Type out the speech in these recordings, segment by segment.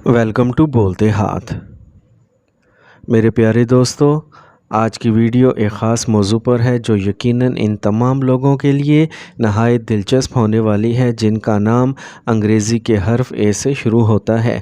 Welcome to بولتے ہاتھ۔ میرے پیارے دوستو، آج کی ویڈیو ایک خاص موضوع پر ہے جو یقیناً ان تمام لوگوں کے لیے نہایت دلچسپ ہونے والی ہے جن کا نام انگریزی کے حرف اے سے شروع ہوتا ہے۔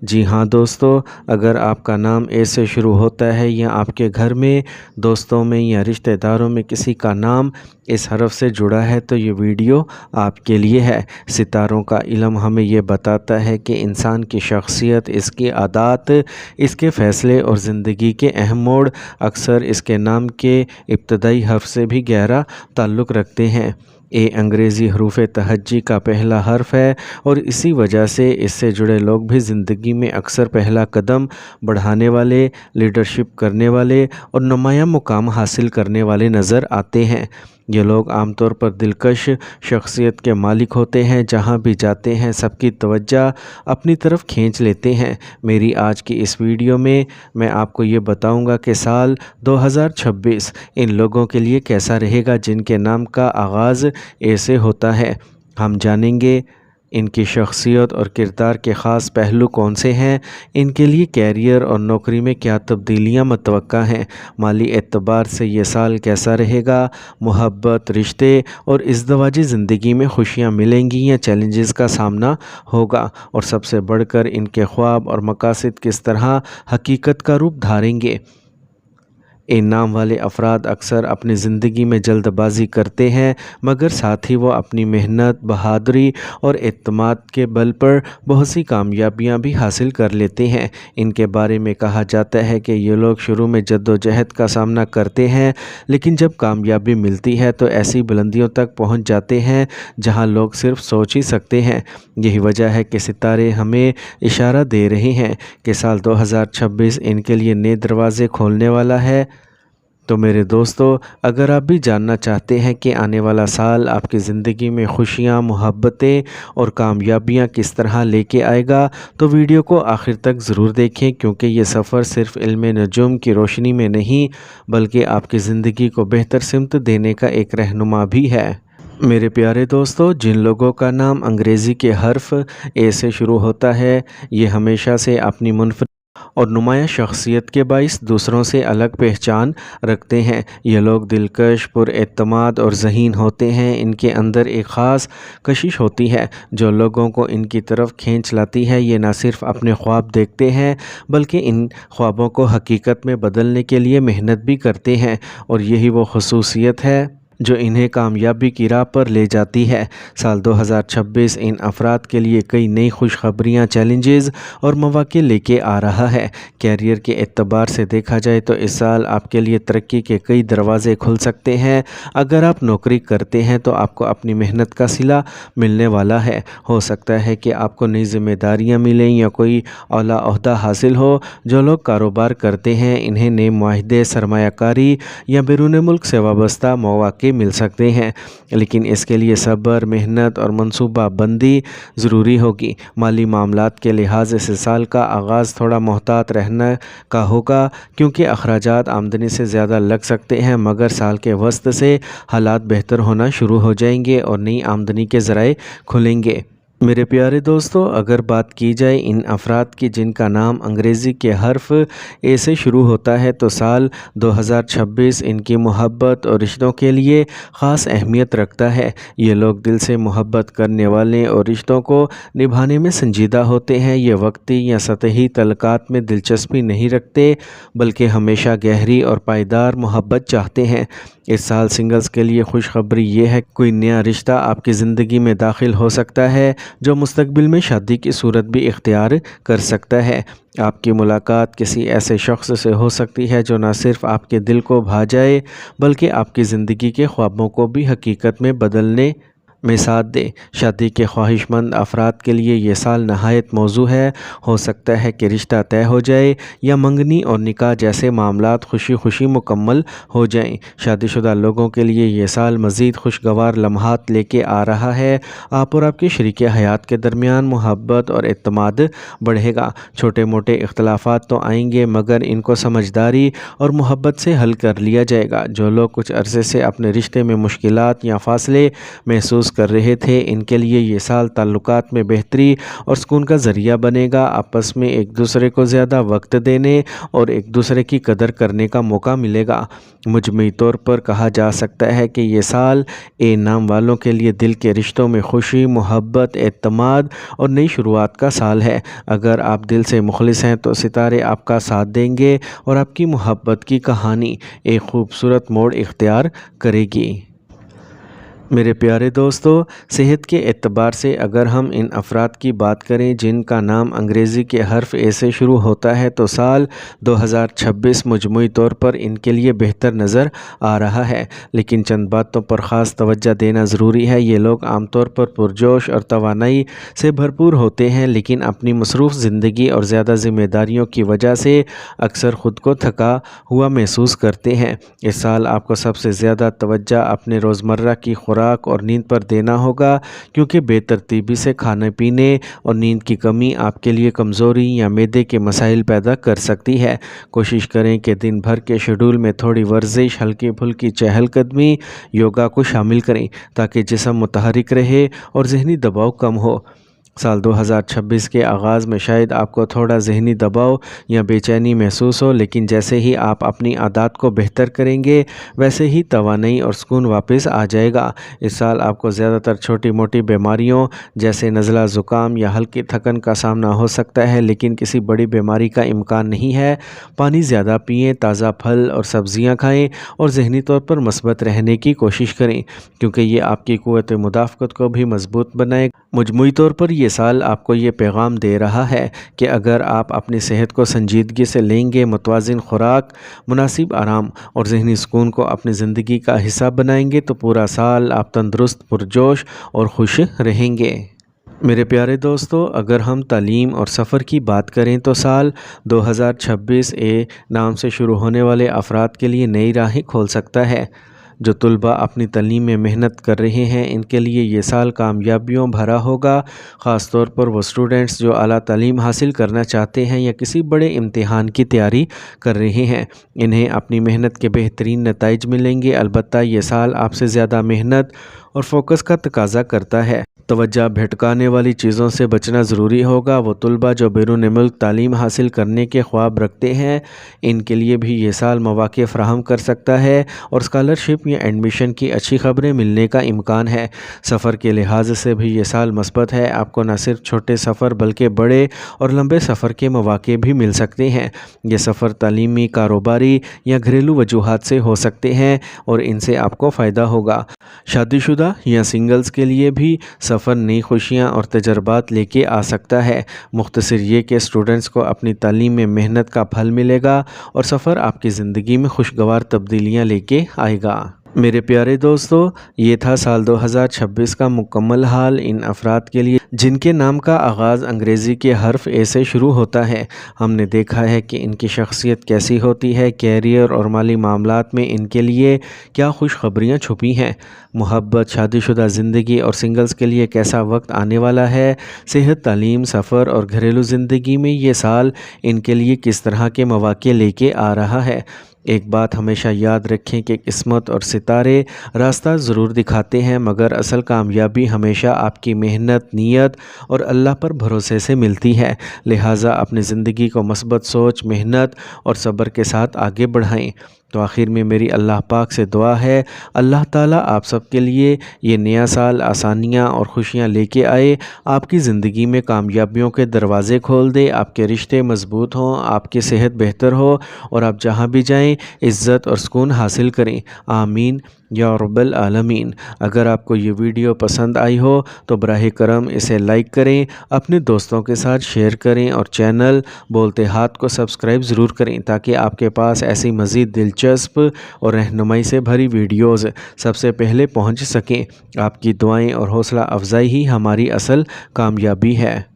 جی ہاں دوستو، اگر آپ کا نام اے سے شروع ہوتا ہے یا آپ کے گھر میں، دوستوں میں یا رشتہ داروں میں کسی کا نام اس حرف سے جڑا ہے تو یہ ویڈیو آپ کے لیے ہے۔ ستاروں کا علم ہمیں یہ بتاتا ہے کہ انسان کی شخصیت، اس کی عادات، اس کے فیصلے اور زندگی کے اہم موڑ اکثر اس کے نام کے ابتدائی حرف سے بھی گہرا تعلق رکھتے ہیں۔ اے انگریزی حروف تہجی کا پہلا حرف ہے اور اسی وجہ سے اس سے جڑے لوگ بھی زندگی میں اکثر پہلا قدم بڑھانے والے، لیڈرشپ کرنے والے اور نمایاں مقام حاصل کرنے والے نظر آتے ہیں۔ یہ لوگ عام طور پر دلکش شخصیت کے مالک ہوتے ہیں، جہاں بھی جاتے ہیں سب کی توجہ اپنی طرف کھینچ لیتے ہیں۔ میری آج کی اس ویڈیو میں آپ کو یہ بتاؤں گا کہ سال 2026 ان لوگوں کے لیے کیسا رہے گا جن کے نام کا آغاز اے سے ہوتا ہے۔ ہم جانیں گے ان کی شخصیت اور کردار کے خاص پہلو کون سے ہیں، ان کے لیے کیریئر اور نوکری میں کیا تبدیلیاں متوقع ہیں، مالی اعتبار سے یہ سال کیسا رہے گا، محبت، رشتے اور ازدواجی زندگی میں خوشیاں ملیں گی یا چیلنجز کا سامنا ہوگا، اور سب سے بڑھ کر ان کے خواب اور مقاصد کس طرح حقیقت کا روپ دھاریں گے۔ ان نام والے افراد اکثر اپنی زندگی میں جلد بازی کرتے ہیں، مگر ساتھ ہی وہ اپنی محنت، بہادری اور اعتماد کے بل پر بہت سی کامیابیاں بھی حاصل کر لیتے ہیں۔ ان کے بارے میں کہا جاتا ہے کہ یہ لوگ شروع میں جدوجہد کا سامنا کرتے ہیں، لیکن جب کامیابی ملتی ہے تو ایسی بلندیوں تک پہنچ جاتے ہیں جہاں لوگ صرف سوچ ہی سکتے ہیں۔ یہی وجہ ہے کہ ستارے ہمیں اشارہ دے رہے ہیں کہ سال 2026 ان کے لیے نئے دروازے کھولنے والا ہے۔ تو میرے دوستو، اگر آپ بھی جاننا چاہتے ہیں کہ آنے والا سال آپ کی زندگی میں خوشیاں، محبتیں اور کامیابیاں کس طرح لے کے آئے گا تو ویڈیو کو آخر تک ضرور دیکھیں، کیونکہ یہ سفر صرف علم نجوم کی روشنی میں نہیں بلکہ آپ کی زندگی کو بہتر سمت دینے کا ایک رہنما بھی ہے۔ میرے پیارے دوستو، جن لوگوں کا نام انگریزی کے حرف اے سے شروع ہوتا ہے یہ ہمیشہ سے اپنی منفرد اور نمایاں شخصیت کے باعث دوسروں سے الگ پہچان رکھتے ہیں۔ یہ لوگ دلکش، پر اعتماد اور ذہین ہوتے ہیں۔ ان کے اندر ایک خاص کشش ہوتی ہے جو لوگوں کو ان کی طرف کھینچ لاتی ہے۔ یہ نہ صرف اپنے خواب دیکھتے ہیں بلکہ ان خوابوں کو حقیقت میں بدلنے کے لیے محنت بھی کرتے ہیں، اور یہی وہ خصوصیت ہے جو انہیں کامیابی کی راہ پر لے جاتی ہے۔ سال 2026 ان افراد کے لیے کئی نئی خوشخبریاں، چیلنجز اور مواقع لے کے آ رہا ہے۔ کیریئر کے اعتبار سے دیکھا جائے تو اس سال آپ کے لیے ترقی کے کئی دروازے کھل سکتے ہیں۔ اگر آپ نوکری کرتے ہیں تو آپ کو اپنی محنت کا صلہ ملنے والا ہے۔ ہو سکتا ہے کہ آپ کو نئی ذمہ داریاں ملیں یا کوئی اعلیٰ عہدہ حاصل ہو۔ جو لوگ کاروبار کرتے ہیں انہیں نئے معاہدے، سرمایہ کاری یا بیرون ملک سے وابستہ مواقع مل سکتے ہیں، لیکن اس کے لیے صبر، محنت اور منصوبہ بندی ضروری ہوگی۔ مالی معاملات کے لحاظ سے سال کا آغاز تھوڑا محتاط رہنے کا ہوگا، کیونکہ اخراجات آمدنی سے زیادہ لگ سکتے ہیں، مگر سال کے وسط سے حالات بہتر ہونا شروع ہو جائیں گے اور نئی آمدنی کے ذرائع کھلیں گے۔ میرے پیارے دوستو، اگر بات کی جائے ان افراد کی جن کا نام انگریزی کے حرف اے سے شروع ہوتا ہے تو سال 2026 ان کی محبت اور رشتوں کے لیے خاص اہمیت رکھتا ہے۔ یہ لوگ دل سے محبت کرنے والے اور رشتوں کو نبھانے میں سنجیدہ ہوتے ہیں۔ یہ وقتی یا سطحی تعلقات میں دلچسپی نہیں رکھتے بلکہ ہمیشہ گہری اور پائیدار محبت چاہتے ہیں۔ اس سال سنگلز کے لیے خوشخبری یہ ہے کہ کوئی نیا رشتہ آپ کی زندگی میں داخل ہو سکتا ہے جو مستقبل میں شادی کی صورت بھی اختیار کر سکتا ہے۔ آپ کی ملاقات کسی ایسے شخص سے ہو سکتی ہے جو نہ صرف آپ کے دل کو بھا جائے بلکہ آپ کی زندگی کے خوابوں کو بھی حقیقت میں بدلنے میں ساتھ دے۔ شادی کے خواہش مند افراد کے لیے یہ سال نہایت موزوں ہے۔ ہو سکتا ہے کہ رشتہ طے ہو جائے یا منگنی اور نکاح جیسے معاملات خوشی خوشی مکمل ہو جائیں۔ شادی شدہ لوگوں کے لیے یہ سال مزید خوشگوار لمحات لے کے آ رہا ہے۔ آپ اور آپ کے شریک حیات کے درمیان محبت اور اعتماد بڑھے گا۔ چھوٹے موٹے اختلافات تو آئیں گے مگر ان کو سمجھداری اور محبت سے حل کر لیا جائے گا۔ جو لوگ کچھ عرصے سے اپنے رشتے میں مشکلات یا فاصلے محسوس محسوس کر رہے تھے، ان کے لیے یہ سال تعلقات میں بہتری اور سکون کا ذریعہ بنے گا۔ آپس میں ایک دوسرے کو زیادہ وقت دینے اور ایک دوسرے کی قدر کرنے کا موقع ملے گا۔ مجموعی طور پر کہا جا سکتا ہے کہ یہ سال اے نام والوں کے لیے دل کے رشتوں میں خوشی، محبت، اعتماد اور نئی شروعات کا سال ہے۔ اگر آپ دل سے مخلص ہیں تو ستارے آپ کا ساتھ دیں گے اور آپ کی محبت کی کہانی ایک خوبصورت موڑ اختیار کرے گی۔ میرے پیارے دوستو، صحت کے اعتبار سے اگر ہم ان افراد کی بات کریں جن کا نام انگریزی کے حرف اے سے شروع ہوتا ہے تو سال 2026 مجموعی طور پر ان کے لیے بہتر نظر آ رہا ہے، لیکن چند باتوں پر خاص توجہ دینا ضروری ہے۔ یہ لوگ عام طور پر پرجوش اور توانائی سے بھرپور ہوتے ہیں، لیکن اپنی مصروف زندگی اور زیادہ ذمہ داریوں کی وجہ سے اکثر خود کو تھکا ہوا محسوس کرتے ہیں۔ اس سال آپ کو سب سے زیادہ توجہ اپنے روزمرہ کی خوراک اور نیند پر دینا ہوگا، کیونکہ بے ترتیبی سے کھانے پینے اور نیند کی کمی آپ کے لیے کمزوری یا معدے کے مسائل پیدا کر سکتی ہے۔ کوشش کریں کہ دن بھر کے شیڈول میں تھوڑی ورزش، ہلکی پھلکی چہل قدمی، یوگا کو شامل کریں تاکہ جسم متحرک رہے اور ذہنی دباؤ کم ہو۔ سال 2026 کے آغاز میں شاید آپ کو تھوڑا ذہنی دباؤ یا بے چینی محسوس ہو، لیکن جیسے ہی آپ اپنی عادات کو بہتر کریں گے ویسے ہی توانائی اور سکون واپس آ جائے گا۔ اس سال آپ کو زیادہ تر چھوٹی موٹی بیماریوں جیسے نزلہ، زکام یا ہلکی تھکن کا سامنا ہو سکتا ہے، لیکن کسی بڑی بیماری کا امکان نہیں ہے۔ پانی زیادہ پئیں، تازہ پھل اور سبزیاں کھائیں اور ذہنی طور پر مثبت رہنے کی کوشش کریں، کیونکہ یہ آپ کی قوت مدافعت کو بھی مضبوط بنائے گا۔ مجموعی طور پر یہ سال آپ کو یہ پیغام دے رہا ہے کہ اگر آپ اپنی صحت کو سنجیدگی سے لیں گے، متوازن خوراک، مناسب آرام اور ذہنی سکون کو اپنی زندگی کا حصہ بنائیں گے تو پورا سال آپ تندرست، پرجوش اور خوش رہیں گے۔ میرے پیارے دوستو، اگر ہم تعلیم اور سفر کی بات کریں تو سال 2026 اے نام سے شروع ہونے والے افراد کے لیے نئی راہیں کھول سکتا ہے۔ جو طلباء اپنی تعلیم میں محنت کر رہے ہیں ان کے لیے یہ سال کامیابیوں بھرا ہوگا، خاص طور پر وہ اسٹوڈنٹس جو اعلیٰ تعلیم حاصل کرنا چاہتے ہیں یا کسی بڑے امتحان کی تیاری کر رہے ہیں۔ انہیں اپنی محنت کے بہترین نتائج ملیں گے، البتہ یہ سال آپ سے زیادہ محنت اور فوکس کا تقاضا کرتا ہے۔ توجہ بھٹکانے والی چیزوں سے بچنا ضروری ہوگا۔ وہ طلباء جو بیرون ملک تعلیم حاصل کرنے کے خواب رکھتے ہیں ان کے لیے بھی یہ سال مواقع فراہم کر سکتا ہے اور اسکالرشپ یا ایڈمیشن کی اچھی خبریں ملنے کا امکان ہے۔ سفر کے لحاظ سے بھی یہ سال مثبت ہے۔ آپ کو نہ صرف چھوٹے سفر بلکہ بڑے اور لمبے سفر کے مواقع بھی مل سکتے ہیں۔ یہ سفر تعلیمی، کاروباری یا گھریلو وجوہات سے ہو سکتے ہیں اور ان سے آپ کو فائدہ ہوگا۔ شادی شدہ یا سنگلز کے لیے بھی سفر نئی خوشیاں اور تجربات لے کے آ سکتا ہے۔ مختصر یہ کہ اسٹوڈنٹس کو اپنی تعلیم میں محنت کا پھل ملے گا اور سفر آپ کی زندگی میں خوشگوار تبدیلیاں لے کے آئے گا۔ میرے پیارے دوستو، یہ تھا سال 2026 کا مکمل حال ان افراد کے لیے جن کے نام کا آغاز انگریزی کے حرف اے سے شروع ہوتا ہے۔ ہم نے دیکھا ہے کہ ان کی شخصیت کیسی ہوتی ہے، کیریئر اور مالی معاملات میں ان کے لیے کیا خوشخبریاں چھپی ہیں، محبت، شادی شدہ زندگی اور سنگلز کے لیے کیسا وقت آنے والا ہے، صحت، تعلیم، سفر اور گھریلو زندگی میں یہ سال ان کے لیے کس طرح کے مواقع لے کے آ رہا ہے۔ ایک بات ہمیشہ یاد رکھیں کہ قسمت اور ستارے راستہ ضرور دکھاتے ہیں، مگر اصل کامیابی ہمیشہ آپ کی محنت، نیت اور اللہ پر بھروسے سے ملتی ہے۔ لہٰذا اپنی زندگی کو مثبت سوچ، محنت اور صبر کے ساتھ آگے بڑھائیں۔ تو آخر میں میری اللہ پاک سے دعا ہے اللہ تعالیٰ آپ سب کے لیے یہ نیا سال آسانیاں اور خوشیاں لے کے آئے، آپ کی زندگی میں کامیابیوں کے دروازے کھول دے، آپ کے رشتے مضبوط ہوں، آپ کی صحت بہتر ہو اور آپ جہاں بھی جائیں عزت اور سکون حاصل کریں۔ آمین یا رب العالمین۔ اگر آپ کو یہ ویڈیو پسند آئی ہو تو براہ کرم اسے لائک کریں، اپنے دوستوں کے ساتھ شیئر کریں اور چینل بولتے ہاتھ کو سبسکرائب ضرور کریں تاکہ آپ کے پاس ایسی مزید دلچسپ اور رہنمائی سے بھری ویڈیوز سب سے پہلے پہنچ سکیں۔ آپ کی دعائیں اور حوصلہ افزائی ہی ہماری اصل کامیابی ہے۔